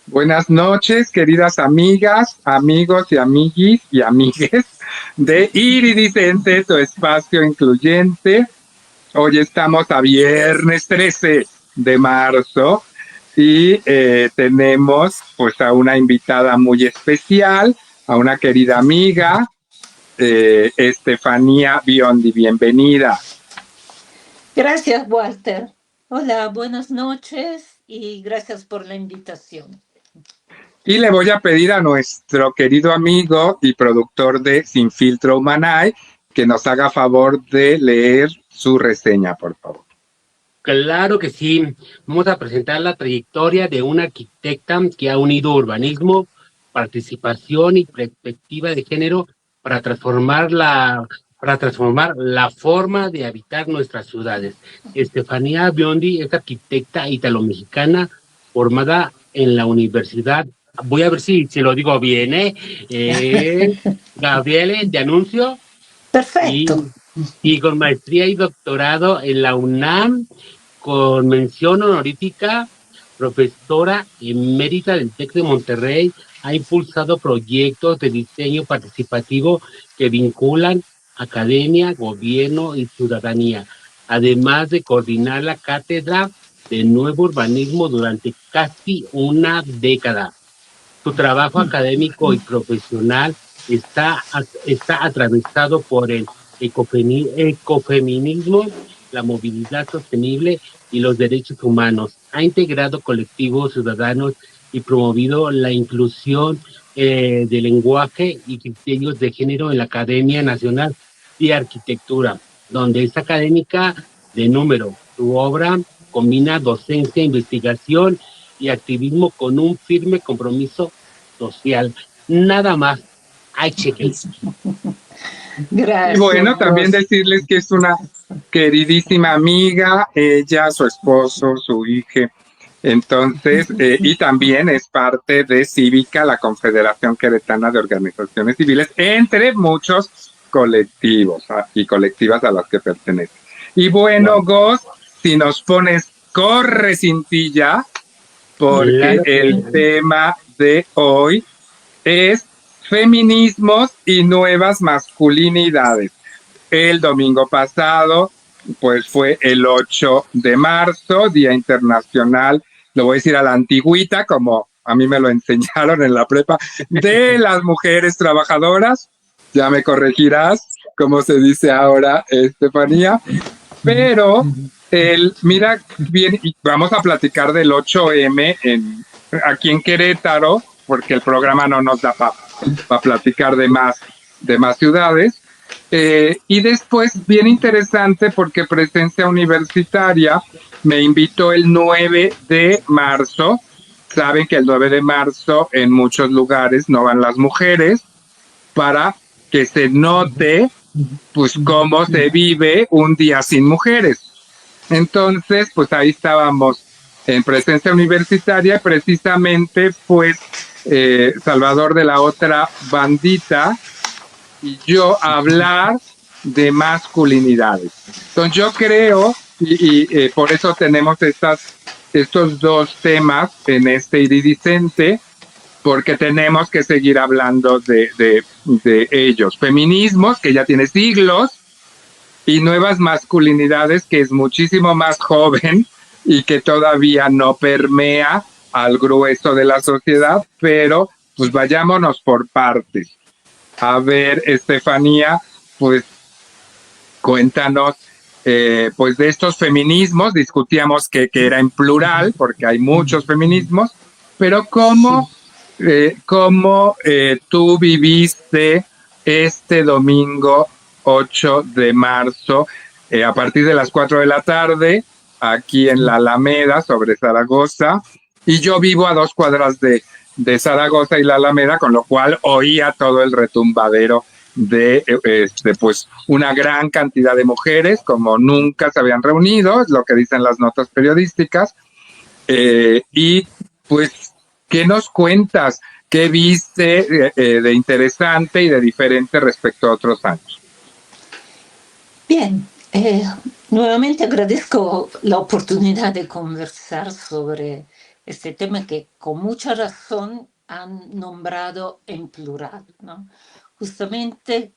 Buenas noches, queridas amigas, amigos y amiguis y amigues de Iridicente, tu espacio incluyente. Hoy estamos a viernes 13 de marzo y tenemos pues a una invitada muy especial, a una querida amiga, Estefanía Biondi. Bienvenida. Gracias, Walter. Hola, buenas noches y gracias por la invitación. Y le voy a pedir a nuestro querido amigo y productor de Sin Filtro Humanay que nos haga favor de leer su reseña, por favor. Claro que sí. Vamos a presentar la trayectoria de una arquitecta que ha unido urbanismo, participación y perspectiva de género para transformar la forma de habitar nuestras ciudades. Estefanía Biondi es arquitecta italo-mexicana formada en la Universidad, voy a ver si lo digo bien, Gabriele de Anuncio, Perfecto. y con maestría y doctorado en la UNAM, con mención honorífica, profesora emérita del TEC de Monterrey. Ha impulsado proyectos de diseño participativo que vinculan academia, gobierno y ciudadanía, además de coordinar la cátedra de nuevo urbanismo durante casi una década. Su trabajo académico y profesional está atravesado por el ecofeminismo, la movilidad sostenible y los derechos humanos. Ha integrado colectivos ciudadanos y promovido la inclusión de lenguaje y criterios de género en la Academia Nacional de Arquitectura, donde es académica de número. Su obra combina docencia, investigación y activismo con un firme compromiso social. Nada más. Ay, cheque. Y Gracias. bueno, también decirles que es una queridísima amiga, ella, su esposo, su hija. Entonces, y también es parte de Cívica, la Confederación Queretana de Organizaciones Civiles, entre muchos colectivos y colectivas a las que pertenece. Y bueno, Gos, si nos pones corre cintilla, porque Claro el que tema de hoy es feminismos y nuevas masculinidades. El domingo pasado, pues fue el 8 de marzo, Día Internacional, lo voy a decir a la antigüita, como a mí me lo enseñaron en la prepa, de las mujeres trabajadoras. Ya me corregirás, como se dice ahora, Estefanía. Pero mira bien, y vamos a platicar del 8M aquí en Querétaro, porque el programa no nos da para platicar de más ciudades. Y después, bien interesante, porque Presencia Universitaria me invitó el 9 de marzo. Saben que el 9 de marzo en muchos lugares no van las mujeres para que se note pues cómo se vive un día sin mujeres. Entonces, pues ahí estábamos en Presencia Universitaria, precisamente pues Salvador de la otra bandita y yo a hablar de masculinidades. Entonces yo creo, y por eso tenemos estos dos temas en este iridicente, porque tenemos que seguir hablando de ellos. Feminismos, que ya tiene siglos, y nuevas masculinidades, que es muchísimo más joven y que todavía no permea al grueso de la sociedad, pero pues vayámonos por partes. A ver, Estefanía, pues cuéntanos, pues de estos feminismos, discutíamos que era en plural, porque hay muchos feminismos, pero cómo tú viviste este domingo 8 de marzo, a partir de las 4 de la tarde, aquí en la Alameda, sobre Zaragoza, y yo vivo a 2 cuadras de Zaragoza y la Alameda, con lo cual oía todo el retumbadero de pues una gran cantidad de mujeres como nunca se habían reunido, es lo que dicen las notas periodísticas, y pues, ¿qué nos cuentas? ¿Qué viste de interesante y de diferente respecto a otros años? Bien, nuevamente agradezco la oportunidad de conversar sobre este tema que con mucha razón han nombrado en plural, ¿no? Justamente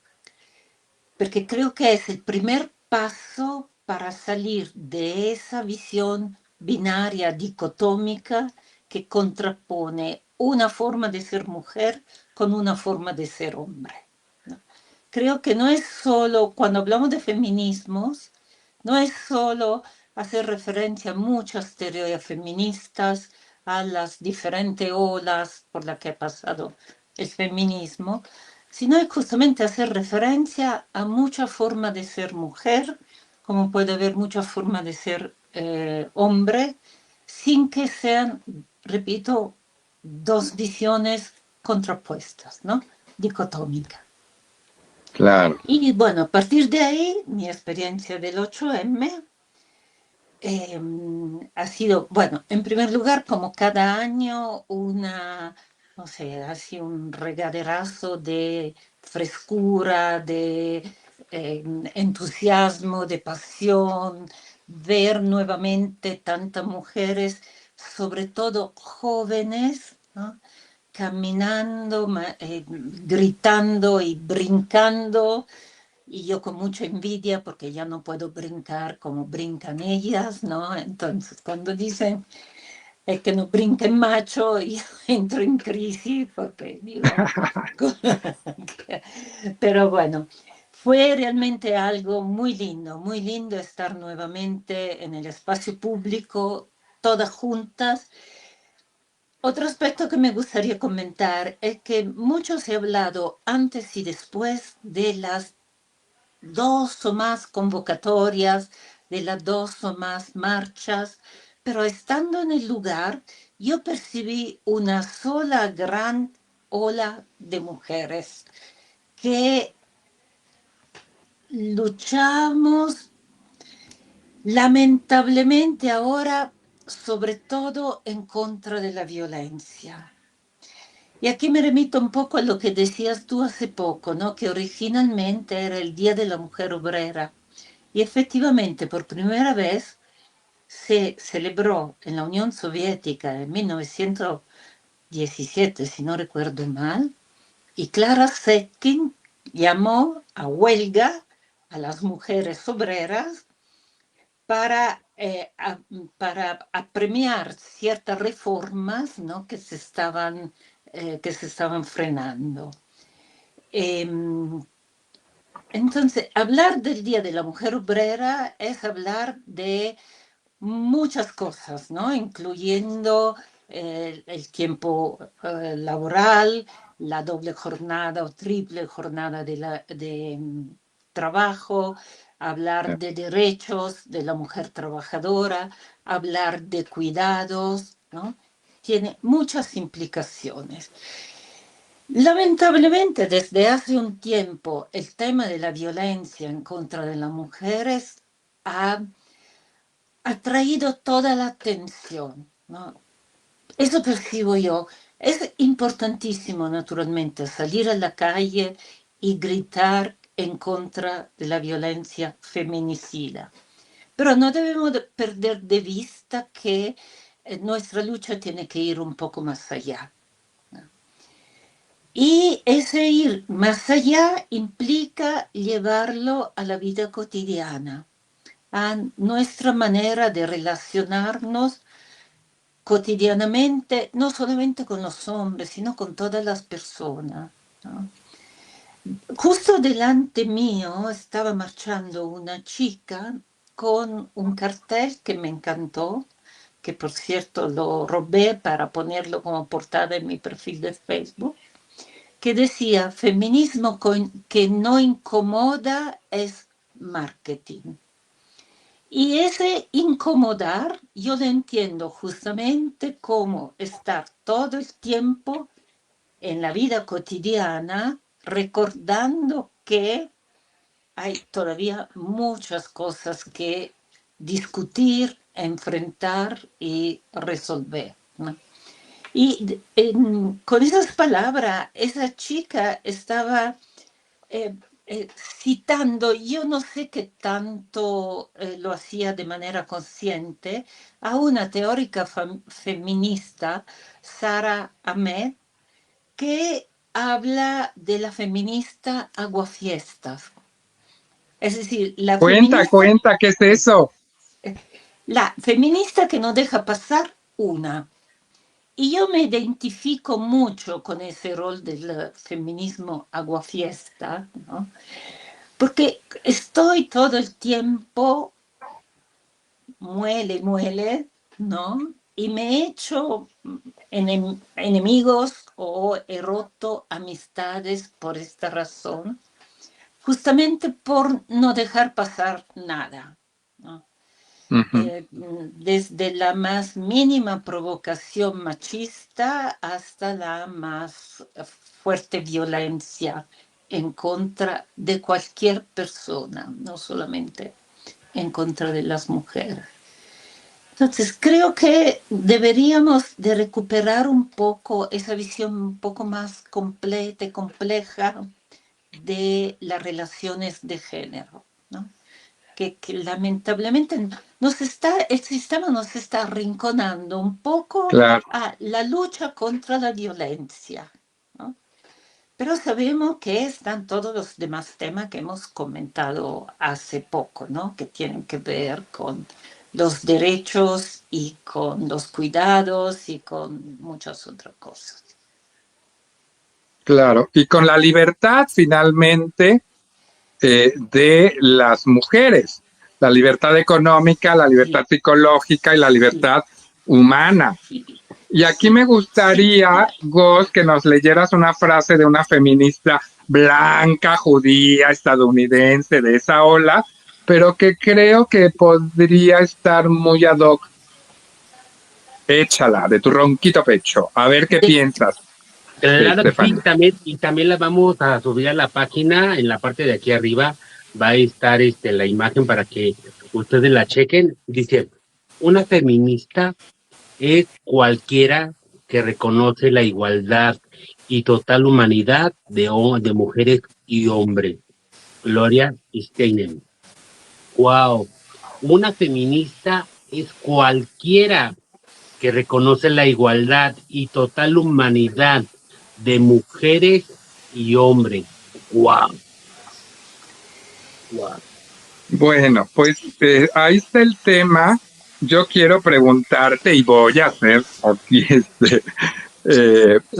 porque creo que es el primer paso para salir de esa visión binaria, dicotómica, que contrapone una forma de ser mujer con una forma de ser hombre, ¿no? Creo que no es solo, cuando hablamos de feminismos, no es solo hacer referencia a muchas teorías feministas, a las diferentes olas por las que ha pasado el feminismo, sino es justamente hacer referencia a muchas formas de ser mujer, como puede haber muchas formas de ser hombre, sin que sean, repito, dos visiones contrapuestas, ¿no? Dicotómicas. Claro. Y bueno, a partir de ahí, mi experiencia del 8M ha sido, bueno, en primer lugar, como cada año, no sé, así un regaderazo de frescura, de entusiasmo, de pasión, ver nuevamente tantas mujeres, sobre todo jóvenes, ¿no? Caminando, gritando y brincando, y yo con mucha envidia porque ya no puedo brincar como brincan ellas, ¿no? Entonces, cuando dicen que no brinquen macho, yo entro en crisis porque digo, pero bueno, fue realmente algo muy lindo estar nuevamente en el espacio público, todas juntas. Otro aspecto que me gustaría comentar es que mucho se ha hablado antes y después de las dos o más convocatorias, de las dos o más marchas, pero estando en el lugar, yo percibí una sola gran ola de mujeres que luchamos lamentablemente ahora sobre todo en contra de la violencia. Y aquí me remito un poco a lo que decías tú hace poco, ¿no? Que originalmente era el Día de la Mujer Obrera. Y efectivamente, por primera vez se celebró en la Unión Soviética en 1917, si no recuerdo mal, y Clara Zetkin llamó a huelga a las mujeres obreras para, para apremiar ciertas reformas, ¿no? Que se estaban frenando. Entonces, hablar del Día de la Mujer Obrera es hablar de muchas cosas, ¿no? Incluyendo el tiempo laboral, la doble jornada o triple jornada de trabajo, hablar de derechos de la mujer trabajadora, hablar de cuidados, ¿no? Tiene muchas implicaciones. Lamentablemente, desde hace un tiempo, el tema de la violencia en contra de las mujeres ha atraído toda la atención, ¿no? Eso percibo yo. Es importantísimo, naturalmente, salir a la calle y gritar en contra de la violencia feminicida. Pero no debemos perder de vista que nuestra lucha tiene que ir un poco más allá, ¿no? Y ese ir más allá implica llevarlo a la vida cotidiana, a nuestra manera de relacionarnos cotidianamente, no solamente con los hombres, sino con todas las personas, ¿no? Justo delante mío estaba marchando una chica con un cartel que me encantó, que por cierto lo robé para ponerlo como portada en mi perfil de Facebook, que decía, feminismo que no incomoda es marketing. Y ese incomodar, yo lo entiendo justamente como estar todo el tiempo en la vida cotidiana recordando que hay todavía muchas cosas que discutir, enfrentar y resolver, ¿no? Y con esas palabras, esa chica estaba citando, yo no sé qué tanto lo hacía de manera consciente, a una teórica feminista, Sara Ahmed, que habla de la feminista aguafiestas. Es decir, Cuenta, ¿qué es eso? la feminista que no deja pasar una. Y yo me identifico mucho con ese rol del feminismo aguafiesta, ¿no? Porque estoy todo el tiempo muele, ¿no? Y me he hecho enemigos o he roto amistades por esta razón, justamente por no dejar pasar nada, ¿no? Ujú. Desde la más mínima provocación machista hasta la más fuerte violencia en contra de cualquier persona, no solamente en contra de las mujeres. Entonces, creo que deberíamos de recuperar un poco esa visión un poco más completa y compleja de las relaciones de género, ¿no? Que lamentablemente el sistema nos está arrinconando un poco Claro. a la lucha contra la violencia, ¿no? Pero sabemos que están todos los demás temas que hemos comentado hace poco, ¿no? Que tienen que ver con los derechos y con los cuidados y con muchas otras cosas. Claro, y con la libertad finalmente de las mujeres, la libertad económica, la libertad Sí, psicológica y la sí, libertad humana. sí, Y aquí sí, me sí, gustaría, Gos, que nos leyeras una frase de una feminista blanca, judía, estadounidense, de esa ola, pero que creo que podría estar muy ad hoc. Échala, de tu ronquito pecho. A ver qué sí. piensas, Claro que sí, Estefanía. también, y también la vamos a subir a la página, en la parte de aquí arriba va a estar la imagen para que ustedes la chequen. Dice, una feminista es cualquiera que reconoce la igualdad y total humanidad de mujeres y hombres. Gloria Steinem. Wow. Una feminista es cualquiera que reconoce la igualdad y total humanidad de mujeres y hombres. Wow, wow. Bueno, pues ahí está el tema. Yo quiero preguntarte y voy a hacer aquí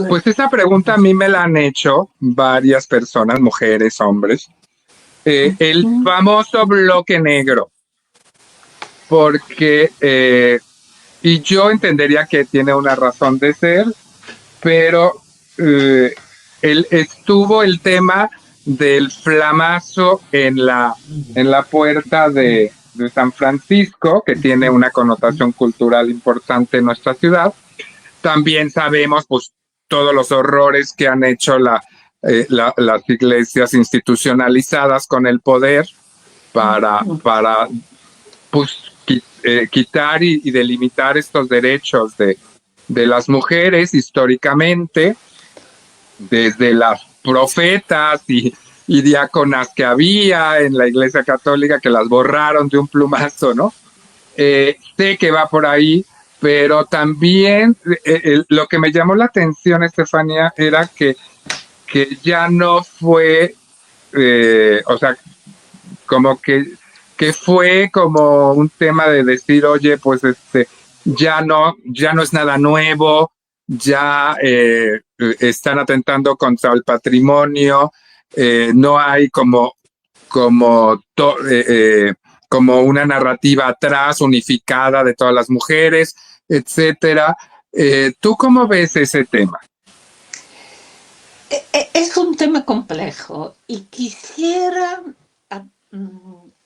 pues esa pregunta a mí me la han hecho varias personas, mujeres, hombres. El famoso bloque negro, porque, y yo entendería que tiene una razón de ser, pero estuvo el tema del flamazo en la puerta de San Francisco, que tiene una connotación cultural importante en nuestra ciudad. También sabemos pues todos los horrores que han hecho las iglesias institucionalizadas con el poder para pues, quitar y delimitar estos derechos de las mujeres históricamente, desde las profetas y diáconas que había en la Iglesia Católica que las borraron de un plumazo, ¿no? Sé que va por ahí, pero también lo que me llamó la atención, Estefanía, era que ya no fue, o sea, como que fue como un tema de decir, oye, pues ya no es nada nuevo, ya están atentando contra el patrimonio, no hay como una narrativa atrás unificada de todas las mujeres, etcétera. ¿Tú cómo ves ese tema? Es un tema complejo y quisiera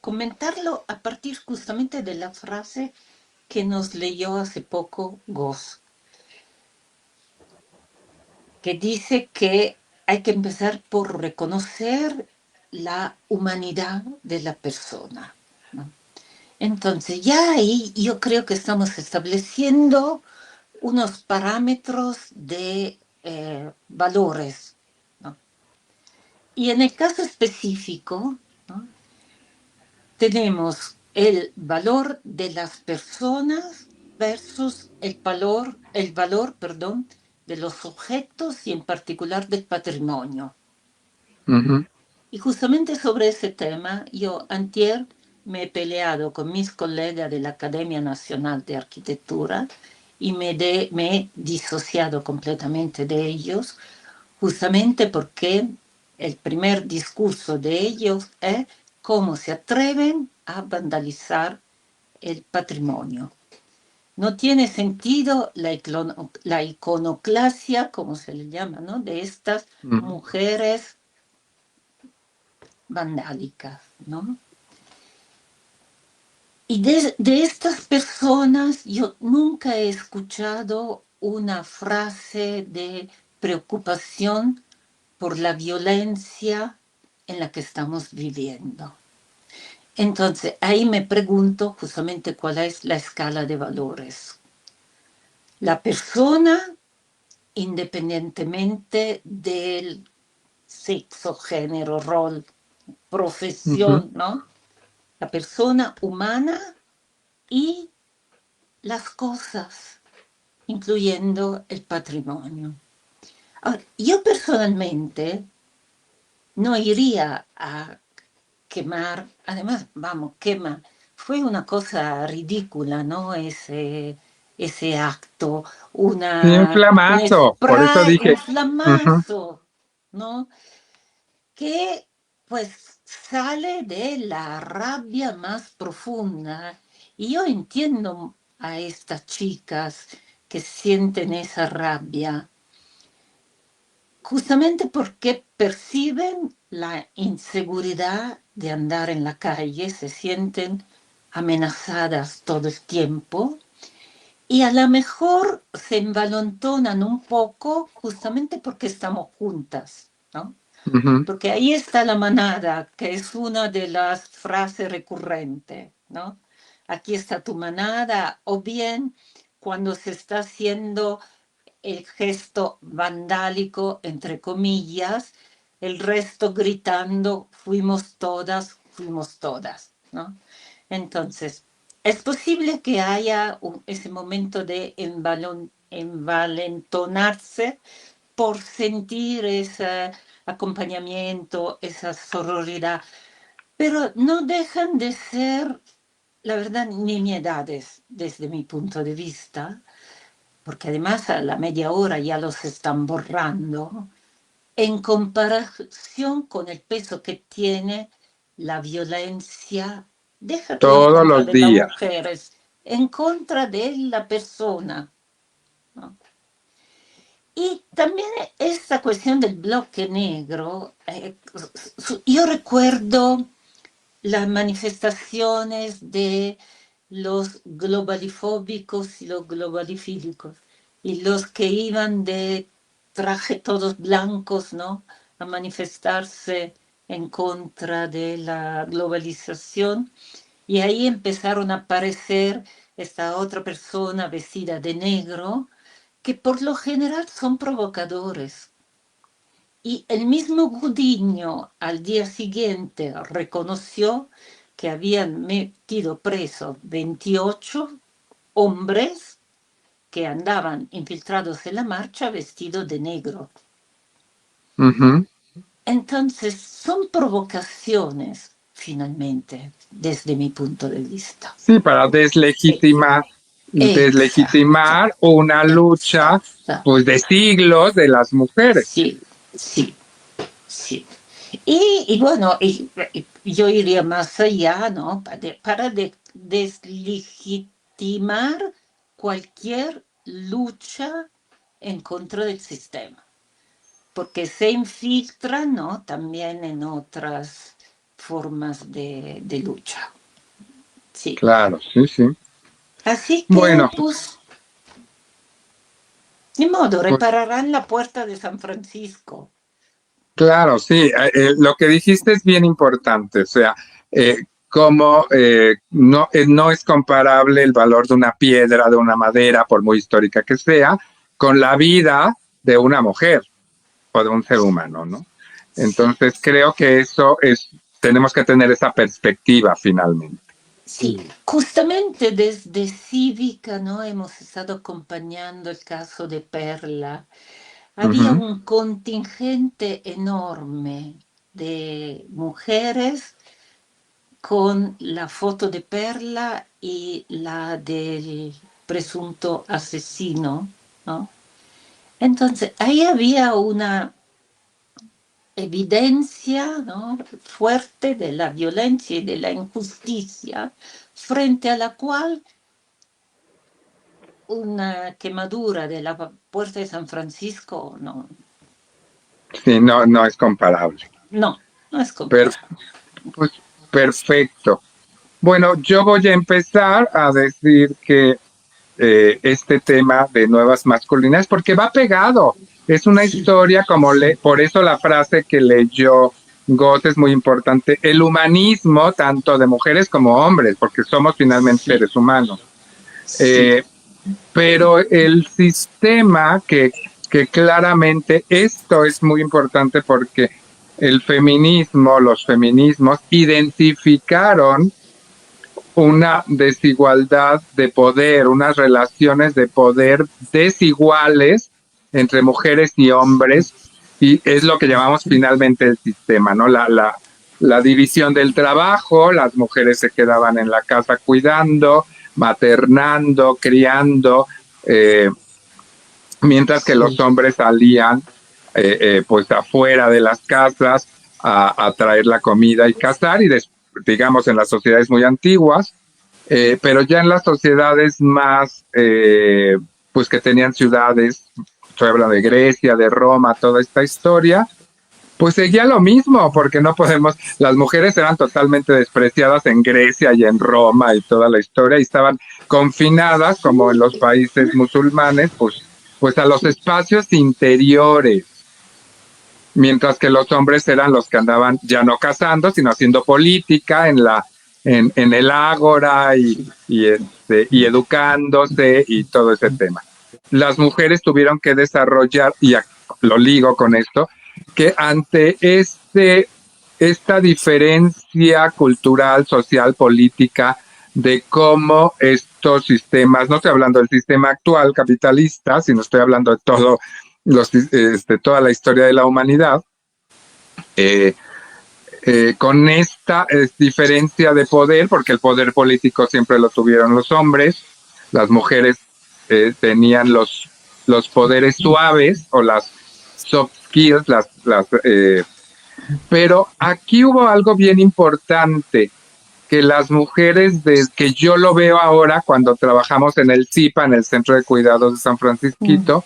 comentarlo a partir justamente de la frase que nos leyó hace poco Goss, que dice que hay que empezar por reconocer la humanidad de la persona, ¿no? Entonces, ya ahí yo creo que estamos estableciendo unos parámetros de valores, ¿no? Y en el caso específico, ¿no?, tenemos el valor de las personas versus el valor, perdón, de los objetos y en particular del patrimonio. Ujú. Y justamente sobre ese tema, yo antier me he peleado con mis colegas de la Academia Nacional de Arquitectura y me he disociado completamente de ellos, justamente porque el primer discurso de ellos es cómo se atreven a vandalizar el patrimonio. No tiene sentido la iconoclasia, como se le llama, ¿no?, de estas mujeres vandálicas, ¿no? Y de estas personas yo nunca he escuchado una frase de preocupación por la violencia en la que estamos viviendo. Entonces, ahí me pregunto justamente cuál es la escala de valores. La persona, independientemente del sexo, género, rol, profesión, ¿no?, la persona humana y las cosas, incluyendo el patrimonio. Ahora, yo personalmente no iría a quemar, además, vamos, quema, fue una cosa ridícula, ¿no? Ese acto, Sí, un un flamazo, por eso spray, un dije. Ujú. flamazo, ¿no?, que pues sale de la rabia más profunda. Y yo entiendo a estas chicas que sienten esa rabia, justamente porque perciben la inseguridad de andar en la calle, se sienten amenazadas todo el tiempo y a lo mejor se envalentonan un poco justamente porque estamos juntas, ¿no? Ujú. Porque ahí está la manada, que es una de las frases recurrentes, ¿no? Aquí está tu manada, o bien cuando se está haciendo el gesto vandálico, entre comillas, el resto gritando, fuimos todas, ¿no? Entonces, es posible que haya ese momento de envalentonarse por sentir ese acompañamiento, esa sororidad, pero no dejan de ser, la verdad, nimiedades desde mi punto de vista, porque además a la media hora ya los están borrando, en comparación con el peso que tiene la violencia, deja tú en Todos contra los de las días. mujeres, en contra de la persona, ¿no? Y también esta cuestión del bloque negro, yo recuerdo las manifestaciones de los globalifóbicos y los globalifílicos, y los que iban de traje todos blancos, ¿no?, a manifestarse en contra de la globalización, y ahí empezaron a aparecer esta otra persona vestida de negro, que por lo general son provocadores. Y el mismo Gudiño al día siguiente reconoció que habían metido presos 28 hombres que andaban infiltrados en la marcha vestidos de negro. Ujú. Entonces, son provocaciones, finalmente, desde mi punto de vista. Sí, para Exacto, deslegitimar una lucha, exacto. pues, de siglos de las mujeres. Sí, sí, sí. Y bueno, yo iría más allá, ¿no? Para deslegitimar cualquier lucha en contra del sistema, porque se infiltra, ¿no?, también en otras formas de lucha. Sí. Claro, sí, sí. Así que, Bueno, pues, ni modo, pues repararán la puerta de San Francisco. claro, sí. Lo que dijiste es bien importante. O sea, como no es comparable el valor de una piedra, de una madera, por muy histórica que sea, con la vida de una mujer o de un ser humano, ¿no? Entonces creo que tenemos que tener esa perspectiva finalmente. Sí, justamente desde Cívica, ¿no? Hemos estado acompañando el caso de Perla. Había Ujú. un contingente enorme de mujeres con la foto de Perla y la del presunto asesino, ¿no? Entonces, ahí había una evidencia, ¿no?, fuerte de la violencia y de la injusticia, frente a la cual una quemadura de la puerta de San Francisco Sí, no es comparable. no es Per- comparable. pues, perfecto. Bueno, yo voy a empezar a decir que este tema de nuevas masculinidades, porque va pegado. Es una Sí, historia por eso la frase que leyó Gott es muy importante. El humanismo, tanto de mujeres como hombres, porque somos finalmente sí, seres humanos. sí, Eh, pero el sistema que claramente, esto es muy importante porque los feminismos identificaron una desigualdad de poder, unas relaciones de poder desiguales entre mujeres y hombres, y es lo que llamamos finalmente el sistema, ¿no? La división del trabajo, las mujeres se quedaban en la casa cuidando, maternando, criando, eh, mientras que los sí. hombres salían pues afuera de las casas a traer la comida y cazar, y digamos en las sociedades muy antiguas, pero ya en las sociedades más, pues que tenían ciudades, estoy hablando de Grecia, de Roma, toda esta historia, pues seguía lo mismo, porque no podemos, las mujeres eran totalmente despreciadas en Grecia y en Roma y toda la historia, y estaban confinadas, como en los países musulmanes, pues a los espacios interiores, mientras que los hombres eran los que andaban ya no cazando, sino haciendo política en el ágora y educándose y todo ese tema. Las mujeres tuvieron que desarrollar, y lo ligo con esto, que ante esta diferencia cultural, social, política, de cómo estos sistemas, no estoy hablando del sistema actual capitalista, sino estoy hablando de toda la historia de la humanidad, eh, con esta diferencia de poder, porque el poder político siempre lo tuvieron los hombres, las mujeres tenían los poderes suaves o las soft skills, pero aquí hubo algo bien importante, que las mujeres, que yo lo veo ahora cuando trabajamos en el CIPA, en el Centro de Cuidados de San Francisquito,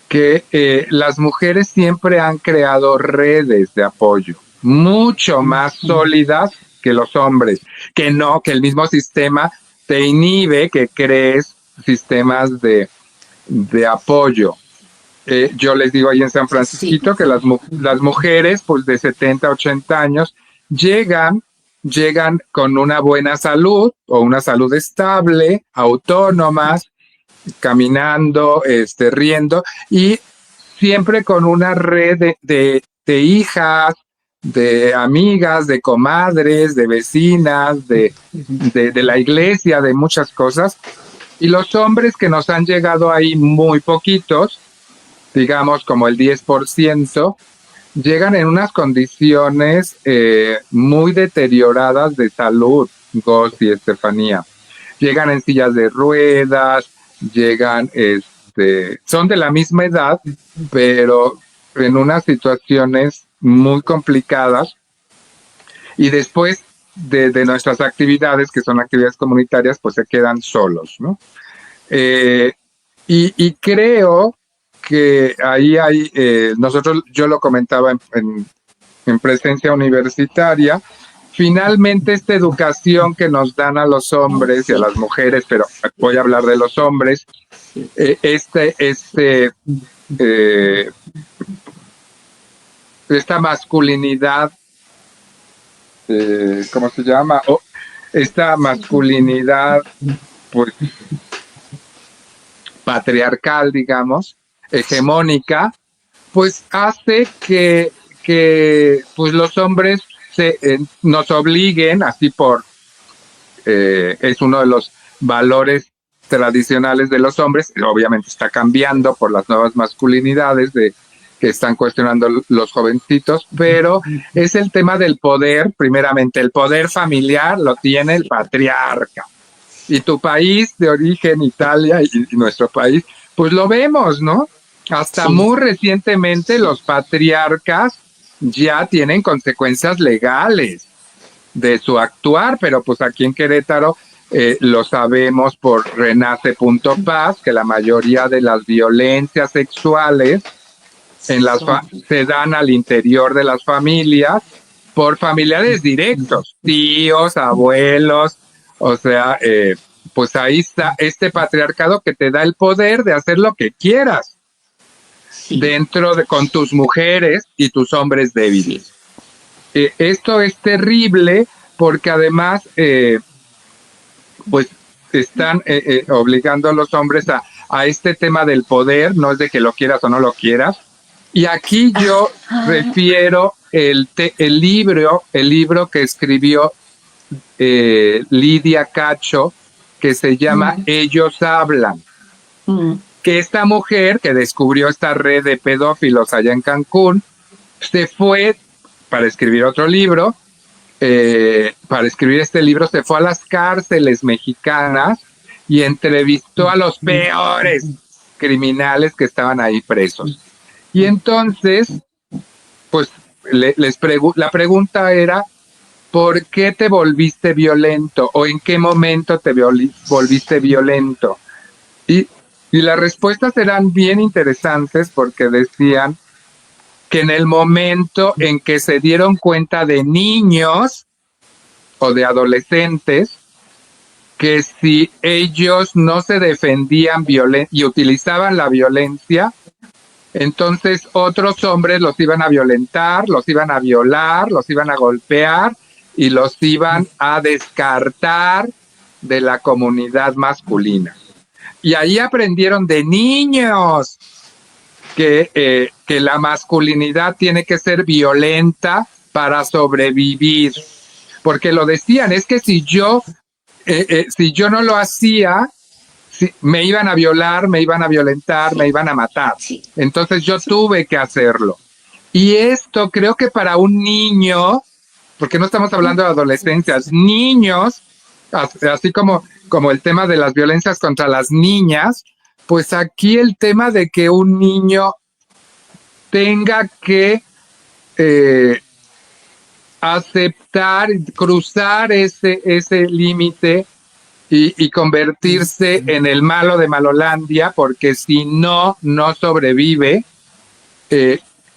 que las mujeres siempre han creado redes de apoyo mucho más sólidas que los hombres, que el mismo sistema te inhibe que crees sistemas de apoyo. Yo les digo ahí en San Sí, Francisquito que las mujeres pues de 70, 80 años llegan con una buena salud o una salud estable, autónomas, caminando, riendo, y siempre con una red de hijas, de amigas, de comadres, de vecinas, de la iglesia, de muchas cosas. Y los hombres que nos han llegado ahí muy poquitos, digamos como el 10%, llegan en unas condiciones muy deterioradas de salud, Gos y Estefanía. Llegan en sillas de ruedas, llegan, son de la misma edad, pero en unas situaciones muy complicadas, y después de nuestras actividades, que son actividades comunitarias, pues se quedan solos, ¿no? Y creo que ahí hay, yo lo comentaba en presencia universitaria, finalmente esta educación que nos dan a los hombres y a sí, las mujeres, pero voy a hablar de los hombres, eh, esta masculinidad, ¿cómo se llama? Esta masculinidad, pues, patriarcal, digamos, hegemónica, pues hace que que pues los hombres nos obliguen, así es uno de los valores tradicionales de los hombres, obviamente está cambiando por las nuevas masculinidades que están cuestionando los jovencitos, pero es el tema del poder. Primeramente, el poder familiar lo tiene el patriarca. Y tu país de origen, Italia, y nuestro país, pues lo vemos, ¿no? Hasta muy recientemente los patriarcas ya tienen consecuencias legales de su actuar, pero pues aquí en Querétaro lo sabemos por Renace.paz, que la mayoría de las violencias sexuales se dan al interior de las familias por familiares directos, tíos, abuelos, o sea, pues ahí está este patriarcado que te da el poder de hacer lo que quieras con tus mujeres y tus hombres débiles. Esto es terrible porque además, pues están obligando a los hombres a este tema del poder, no es de que lo quieras o no lo quieras. Y aquí yo refiero el libro que escribió Lidia Cacho, que se llama Ellos Hablan. Que esta mujer que descubrió esta red de pedófilos allá en Cancún, se fue para escribir otro libro, para escribir este libro, se fue a las cárceles mexicanas y entrevistó a los peores criminales que estaban ahí presos. Y entonces, pues, la pregunta era, ¿por qué te volviste violento? ¿O en qué momento te volviste violento? Y las respuestas eran bien interesantes porque decían que en el momento en que se dieron cuenta de niños o de adolescentes, que si ellos no se defendían y utilizaban la violencia, entonces otros hombres los iban a violentar, los iban a violar, los iban a golpear y los iban a descartar de la comunidad masculina. Y ahí aprendieron de niños que la masculinidad tiene que ser violenta para sobrevivir. Porque lo decían, es que si yo no lo hacía, me iban a violar, me iban a violentar, me iban a matar. Entonces yo tuve que hacerlo. Y esto creo que para un niño, porque no estamos hablando de adolescencias, niños, así como el tema de las violencias contra las niñas, pues aquí el tema de que un niño tenga que aceptar, cruzar ese límite y convertirse en el malo de Malolandia, porque si no sobrevive,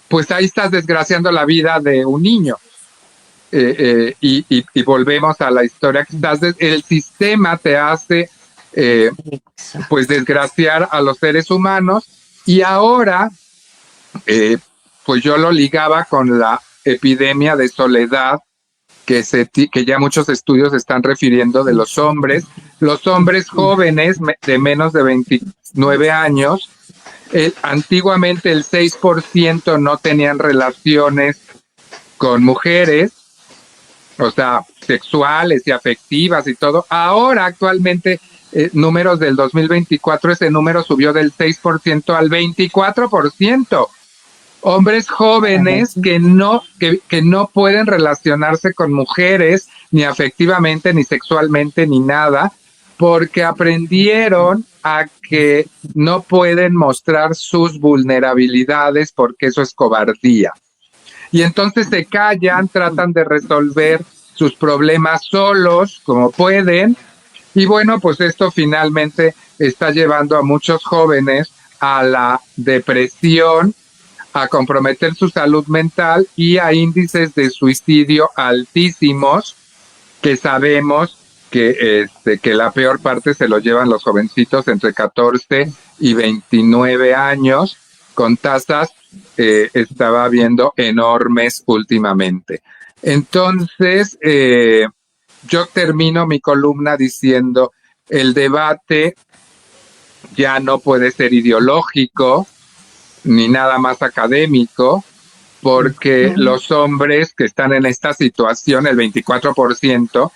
pues ahí estás desgraciando la vida de un niño. Y volvemos a la historia que el sistema te hace pues desgraciar a los seres humanos. Y ahora pues yo lo ligaba con la epidemia de soledad que ya muchos estudios están refiriendo de los hombres jóvenes de menos de 29 años. Antiguamente el 6% no tenían relaciones con mujeres, o sea, sexuales y afectivas y todo. Ahora, actualmente, números del 2024, ese número subió del 6% al 24%. Hombres jóvenes que no pueden relacionarse con mujeres, ni afectivamente, ni sexualmente, ni nada, porque aprendieron a que no pueden mostrar sus vulnerabilidades porque eso es cobardía. Y entonces se callan, tratan de resolver sus problemas solos, como pueden. Y bueno, pues esto finalmente está llevando a muchos jóvenes a la depresión, a comprometer su salud mental y a índices de suicidio altísimos, que sabemos que la peor parte se lo llevan los jovencitos entre 14 y 29 años, con tasas estaba viendo enormes últimamente. Entonces, yo termino mi columna diciendo, el debate ya no puede ser ideológico, ni nada más académico, porque Mm. los hombres que están en esta situación, el 24%,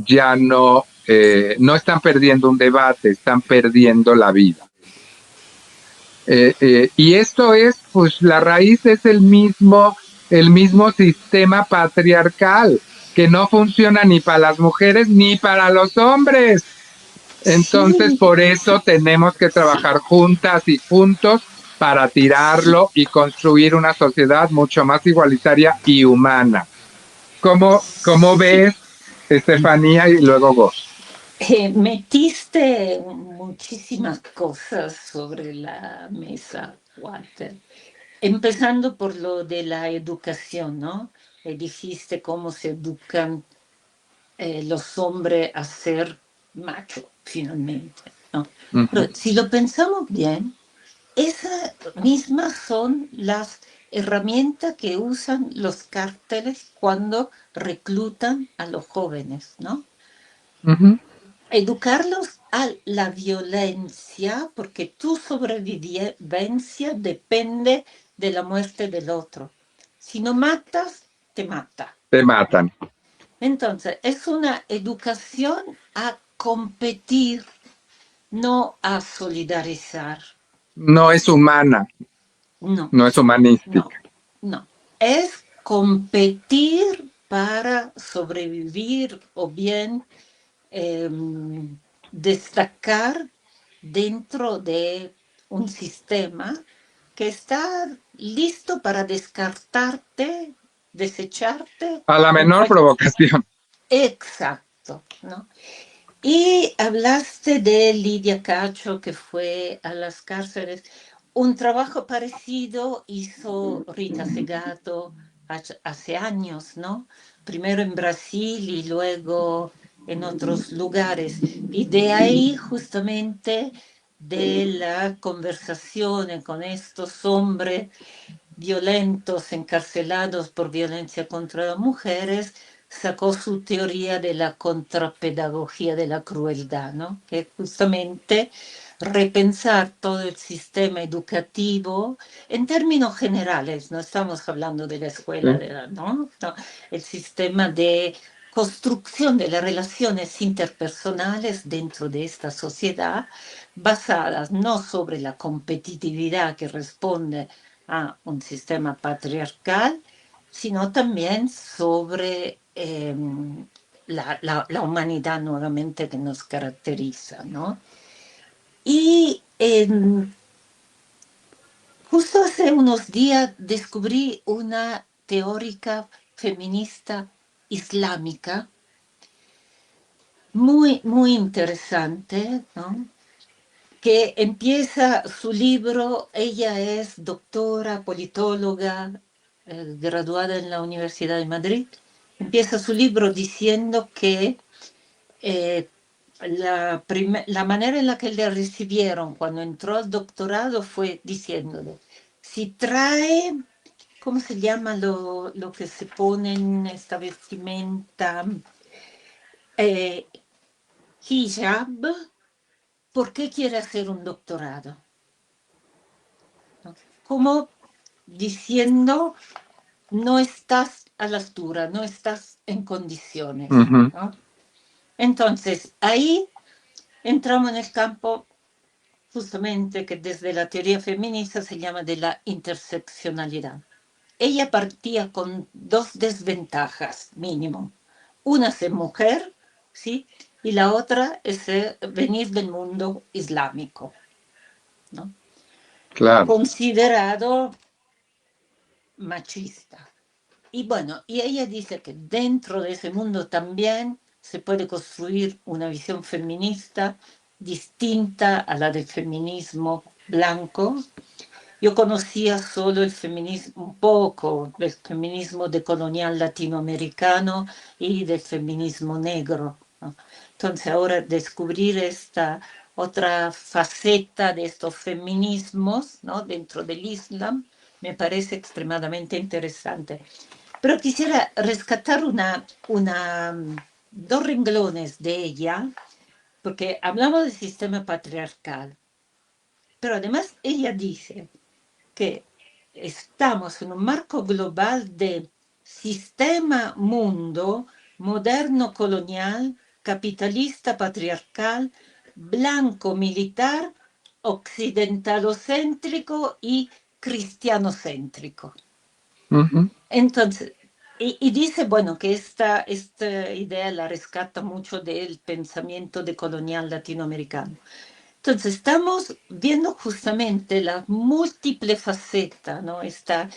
ya no están perdiendo un debate, están perdiendo la vida. Y esto es, pues la raíz es el mismo sistema patriarcal, que no funciona ni para las mujeres ni para los hombres. Entonces, Sí, por eso tenemos que trabajar juntas y juntos para tirarlo y construir una sociedad mucho más igualitaria y humana. ¿Cómo sí. ves, Estefanía y luego vos? Metiste muchísimas cosas sobre la mesa, Walter. Empezando por lo de la educación, ¿no? Dijiste cómo se educan los hombres a ser machos, finalmente, ¿no? Ujú. Pero si lo pensamos bien, esas mismas son las herramientas que usan los cárteles cuando reclutan a los jóvenes, ¿no? Ujú. Educarlos a la violencia, porque tu sobrevivencia depende de la muerte del otro. Si no matas, te mata. Te matan. Entonces, es una educación a competir, no a solidarizar. No es humana, No, no es no, humanística. no. Es competir para sobrevivir o bien eh, destacar dentro de un sistema que está listo para descartarte, desecharte A la en menor cualquier... provocación. Exacto, ¿no? Y hablaste de Lidia Cacho, que fue a las cárceles. Un trabajo parecido hizo Rita Segato hace años, ¿no? Primero en Brasil y luego en otros lugares. Y de ahí justamente de la conversación con estos hombres violentos, encarcelados por violencia contra las mujeres, sacó su teoría de la contrapedagogía de la crueldad, ¿no? Que es justamente repensar todo el sistema educativo en términos generales, no estamos hablando de la escuela, ¿Sí? ¿no? No, el sistema de construcción de las relaciones interpersonales dentro de esta sociedad, basadas no sobre la competitividad que responde a un sistema patriarcal, sino también sobre la humanidad nuevamente que nos caracteriza, ¿no? Y justo hace unos días descubrí una teórica feminista islámica muy, muy interesante, ¿no? Que empieza su libro, ella es doctora, politóloga, graduada en la Universidad de Madrid, empieza su libro diciendo que eh, la manera en la que le recibieron cuando entró al doctorado fue diciéndole, si trae, ¿cómo se llama lo que se pone en esta vestimenta? Eh, hijab, ¿por qué quiere hacer un doctorado? ¿No? Como diciendo, no estás a la altura, no estás en condiciones, Ujú. ¿no? Entonces, ahí entramos en el campo justamente que desde la teoría feminista se llama de la interseccionalidad. Ella partía con dos desventajas mínimo. Una es ser mujer, ¿sí? Y la otra es venir del mundo islámico, ¿no? Claro. Considerado machista. Y bueno, y ella dice que dentro de ese mundo también se puede construir una visión feminista distinta a la del feminismo blanco. Yo conocía solo el feminismo, un poco del feminismo decolonial latinoamericano y del feminismo negro, ¿no? Entonces ahora descubrir esta otra faceta de estos feminismos, ¿no? Dentro del Islam me parece extremadamente interesante. Pero quisiera rescatar dos renglones de ella, porque hablamos del sistema patriarcal, pero además ella dice que estamos en un marco global de sistema mundo moderno colonial, capitalista patriarcal, blanco militar, occidentalocéntrico y cristianocéntrico. Entonces, y dice, bueno, que esta idea la rescata mucho del pensamiento decolonial latinoamericano. Entonces, estamos viendo justamente la múltiple faceta, ¿no? Esta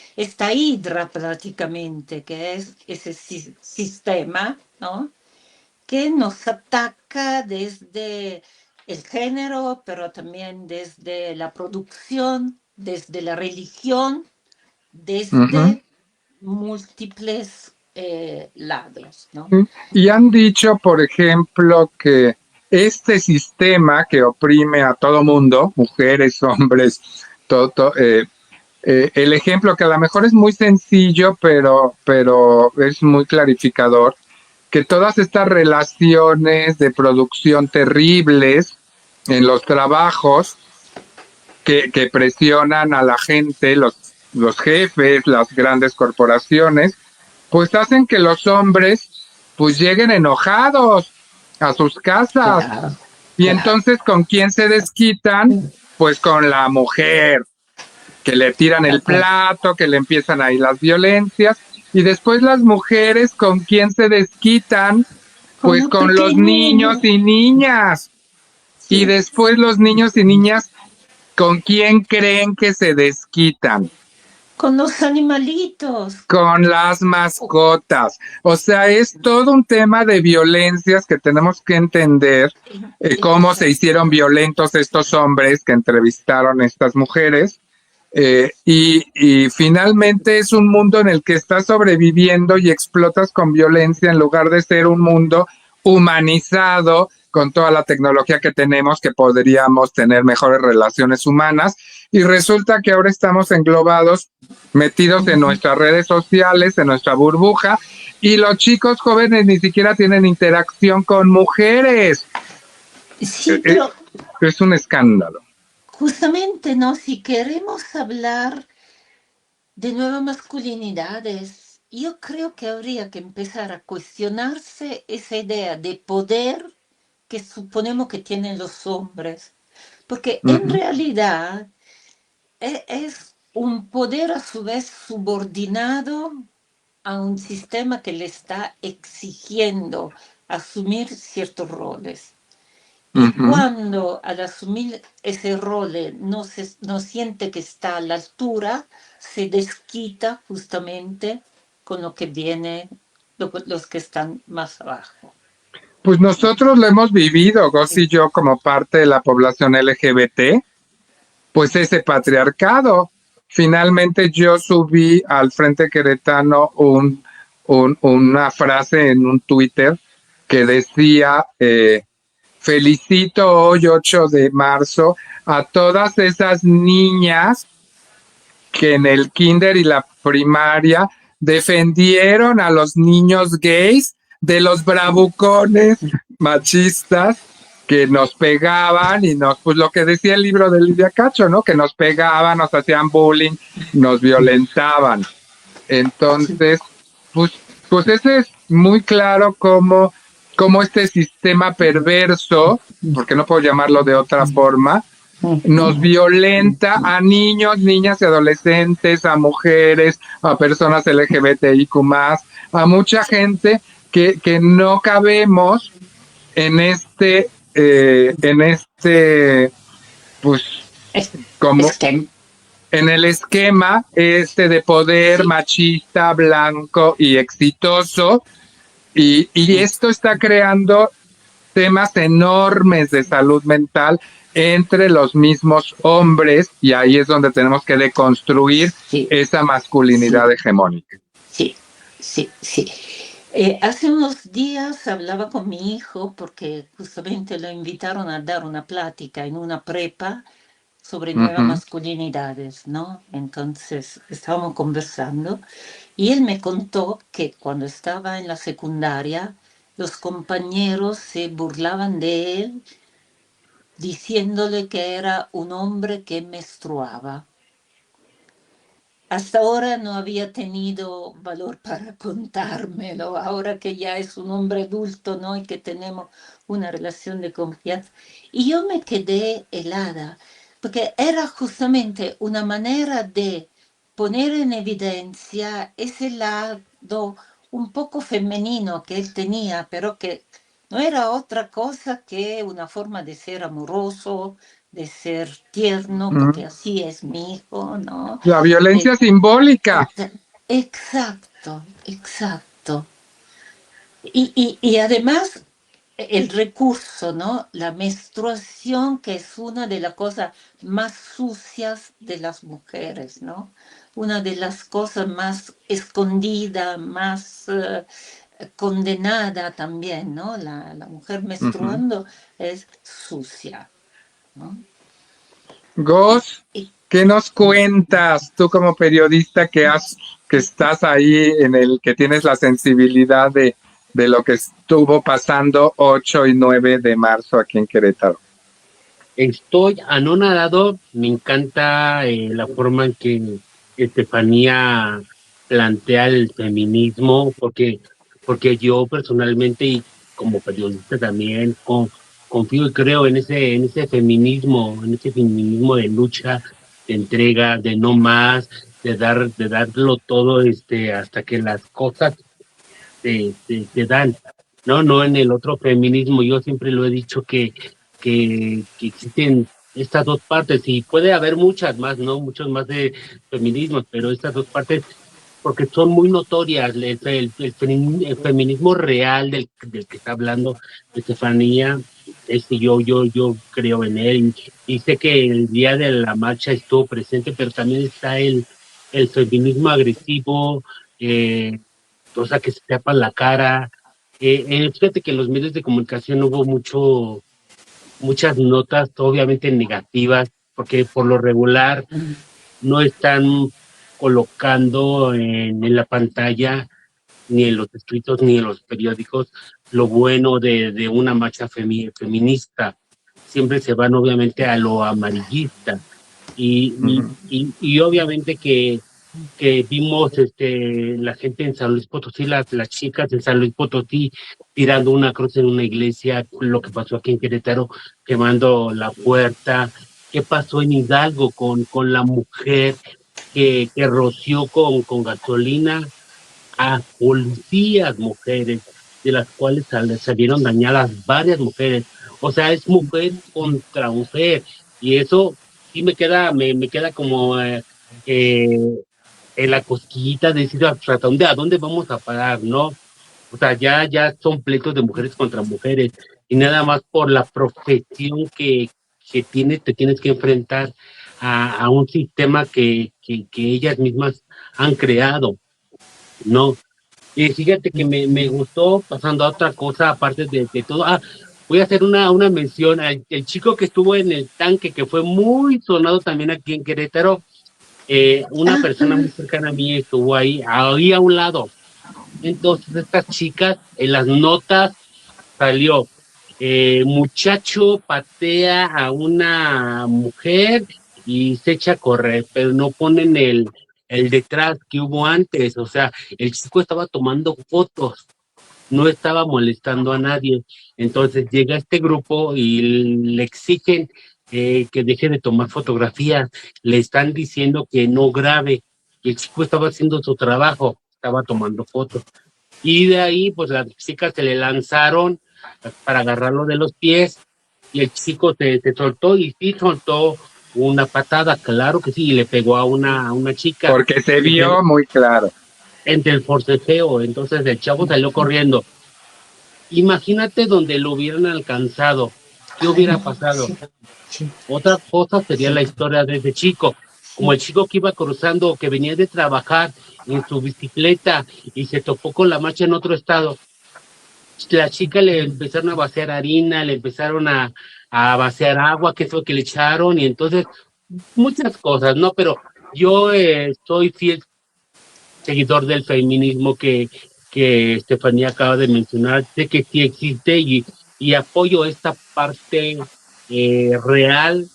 hidra prácticamente, que es ese sistema, ¿no? Que nos ataca desde el género, pero también desde la producción, desde la religión, desde múltiples lados, ¿no? Y han dicho, por ejemplo, que este sistema que oprime a todo mundo, mujeres, hombres, el ejemplo que a lo mejor es muy sencillo, pero es muy clarificador, que todas estas relaciones de producción terribles en los trabajos que presionan a la gente, los jefes, las grandes corporaciones, pues hacen que los hombres pues lleguen enojados a sus casas. Claro, Y claro. entonces, ¿con quién se desquitan? Pues con la mujer, que le tiran el plato, que le empiezan ahí las violencias. Y después las mujeres, ¿con quién se desquitan? Pues con los niños y niñas. Y Sí. después los niños y niñas, ¿con quién creen que se desquitan? Con los animalitos. Con las mascotas. O sea, es todo un tema de violencias que tenemos que entender cómo se hicieron violentos estos hombres que entrevistaron a estas mujeres. Y finalmente es un mundo en el que estás sobreviviendo y explotas con violencia en lugar de ser un mundo humanizado con toda la tecnología que tenemos, que podríamos tener mejores relaciones humanas. Y resulta que ahora estamos englobados, metidos en nuestras redes sociales, en nuestra burbuja, y los chicos jóvenes ni siquiera tienen interacción con mujeres. Sí, pero Es un escándalo. justamente, ¿no? Si queremos hablar de nuevas masculinidades, yo creo que habría que empezar a cuestionarse esa idea de poder que suponemos que tienen los hombres, porque en realidad es un poder a su vez subordinado a un sistema que le está exigiendo asumir ciertos roles. Y cuando al asumir ese rol no siente que está a la altura, se desquita justamente con lo que viene, los que están más abajo. Pues nosotros lo hemos vivido, Gus y yo, como parte de la población LGBT, pues ese patriarcado. Finalmente yo subí al Frente Queretano una frase en un Twitter que decía, felicito hoy 8 de marzo a todas esas niñas que en el kinder y la primaria defendieron a los niños gays de los bravucones machistas que nos pegaban y pues lo que decía el libro de Lidia Cacho, ¿no? Que nos pegaban, nos hacían bullying, nos violentaban. Entonces, pues ese es muy claro cómo este sistema perverso, porque no puedo llamarlo de otra forma, nos violenta a niños, niñas y adolescentes, a mujeres, a personas LGBTIQ+, a mucha gente que no cabemos en pues, como en el esquema de poder machista, blanco y exitoso, y esto está creando temas enormes de salud mental entre los mismos hombres, y ahí es donde tenemos que deconstruir esa masculinidad hegemónica. Sí, sí, sí. Hace unos días hablaba con mi hijo porque justamente lo invitaron a dar una plática en una prepa sobre nuevas masculinidades, ¿no? Entonces estábamos conversando y él me contó que cuando estaba en la secundaria los compañeros se burlaban de él diciéndole que era un hombre que menstruaba. hasta ahora no había tenido valor para contármelo, ahora que ya es un hombre adulto, ¿no? Y que tenemos una relación de confianza. Y yo me quedé helada, porque era justamente una manera de poner en evidencia ese lado un poco femenino que él tenía, pero que no era otra cosa que una forma de ser amoroso, de ser tierno, porque Mm. así es mi hijo, ¿no? La De- violencia simbólica. exacto, exacto. Y además el recurso, ¿no? La menstruación, que es una de las cosas más sucias de las mujeres, ¿no? Una de las cosas más escondidas, más condenada también, ¿no? La mujer Ujú. menstruando es sucia, ¿no? Y, Gos, y- ¿qué nos cuentas tú como periodista que estás ahí en el que tienes la sensibilidad de lo que estuvo pasando 8 y 9 de marzo aquí en Querétaro? Estoy anonadado, me encanta la forma en que Estefanía plantea el feminismo, porque yo personalmente y como periodista también confío y creo en ese feminismo de lucha, de entrega, de no más, de darlo todo hasta que las cosas se dan, ¿no? No en el otro feminismo. Yo siempre lo he dicho que existen estas dos partes y puede haber muchas más, ¿no? Muchos más de feminismos, pero estas dos partes, porque son muy notorias, el feminismo real del que está hablando Estefanía, yo creo en él y sé que el día de la marcha estuvo presente, pero también está el feminismo agresivo, eh, o sea, que se tapan la cara. Fíjate que en los medios de comunicación hubo muchas notas, obviamente negativas, porque por lo regular no están colocando en la pantalla, ni en los escritos, ni en los periódicos, lo bueno de una marcha feminista. Siempre se van obviamente a lo amarillista. Ujú. Y obviamente que vimos la gente en San Luis Potosí, las chicas en San Luis Potosí tirando una cruz en una iglesia, lo que pasó aquí en Querétaro, quemando la puerta, qué pasó en Hidalgo con la mujer que roció con gasolina a policías mujeres, de las cuales salieron dañadas varias mujeres. O sea, es mujer contra mujer. Y eso sí me queda como eh, en la cosquillita de decir, a dónde vamos a parar, ¿no? O sea, ya son pleitos de mujeres contra mujeres y nada más por la profesión que tienes, te tienes que enfrentar a un sistema que ellas mismas han creado, ¿no? Y fíjate que me gustó, pasando a otra cosa, aparte de todo. Voy a hacer una mención al el chico que estuvo en el tanque, que fue muy sonado también aquí en Querétaro. Una Ah, persona muy cercana a mí estuvo ahí a un lado. Entonces, estas chicas, en las notas salió, muchacho patea a una mujer y se echa a correr, pero no ponen el detrás que hubo antes. O sea, el chico estaba tomando fotos, no estaba molestando a nadie. Entonces llega este grupo y le exigen que deje de tomar fotografías, le están diciendo que no grabe. Y el chico estaba haciendo su trabajo, estaba tomando fotos. Y de ahí, pues las chicas se le lanzaron para agarrarlo de los pies y el chico se soltó y sí soltó una patada, claro que sí, y le pegó a una chica Porque se entre, vio muy claro. entre el forcejeo. Entonces el chavo salió corriendo. Imagínate donde lo hubieran alcanzado, ¿qué ay, hubiera no, pasado? sí, sí, Otra cosa sería sí, la historia de ese chico, como sí. el chico que iba cruzando, que venía de trabajar en su bicicleta y se topó con la marcha en otro estado. La chica le empezaron a vaciar harina, le empezaron a vaciar agua, que es lo que le echaron, y entonces muchas cosas, ¿no? Pero yo soy fiel seguidor del feminismo que Estefanía acaba de mencionar, sé que sí existe y apoyo esta parte real